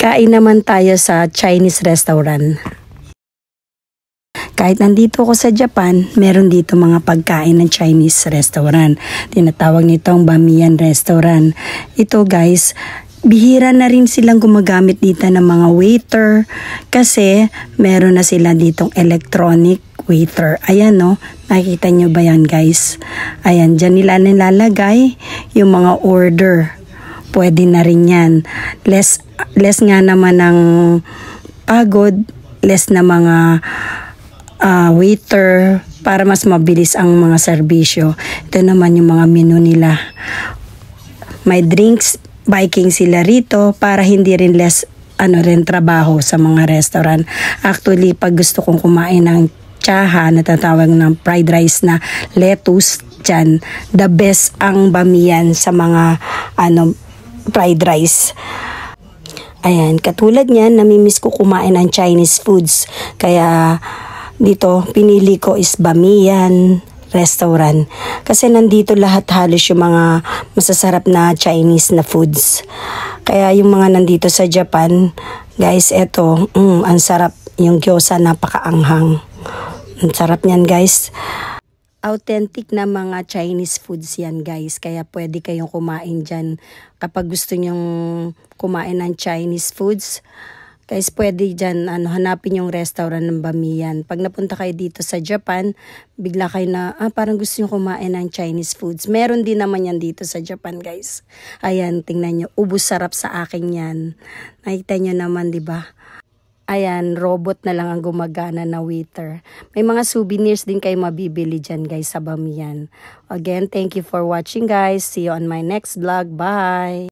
Kain naman tayo sa Chinese restaurant. Kahit nandito ako sa Japan, meron dito mga pagkain ng Chinese restaurant. Tinatawag nitong Bamiyan Restaurant. Ito guys, bihira na rin silang gumagamit dito ng mga waiter kasi meron na sila ditong electronic waiter. Ayan no, nakikita nyo ba yan guys? Ayan, dyan nila nilalagay yung mga order. Pwede na rin yan. Less nga naman ng pagod, less na mga waiter para mas mabilis ang mga serbisyo. Ito naman yung mga menu nila. May drinks, biking sila rito para hindi rin less trabaho sa mga restaurant. Actually, pag gusto kong kumain ng tsaha, natatawag ng fried rice na lettuce, dyan, the best ang Bamiyan sa mga fried rice. Ayan, katulad niyan, namimiss ko kumain ng Chinese foods. Kaya dito, pinili ko is Bamiyan Restaurant. Kasi nandito lahat halos yung mga masasarap na Chinese na foods. Kaya yung mga nandito sa Japan, guys, eto, ang sarap. Yung gyoza, napakaanghang. Ang sarap niyan, guys. Authentic na mga Chinese foods yan guys, kaya pwede kayong kumain dyan. Kapag gusto nyong kumain ng Chinese foods, guys, pwede dyan hanapin yung restaurant ng Bamiyan. Pag napunta kayo dito sa Japan, bigla kayo na, parang gusto nyo kumain ng Chinese foods. Meron din naman yan dito sa Japan guys. Ayan, tingnan nyo, ubus sarap sa akin yan. Nakita nyo naman, di ba? Ayan, robot na lang ang gumagana na waiter. May mga souvenirs din kayo mabibili dyan guys sa Bamiyan. Again, thank you for watching guys. See you on my next vlog. Bye!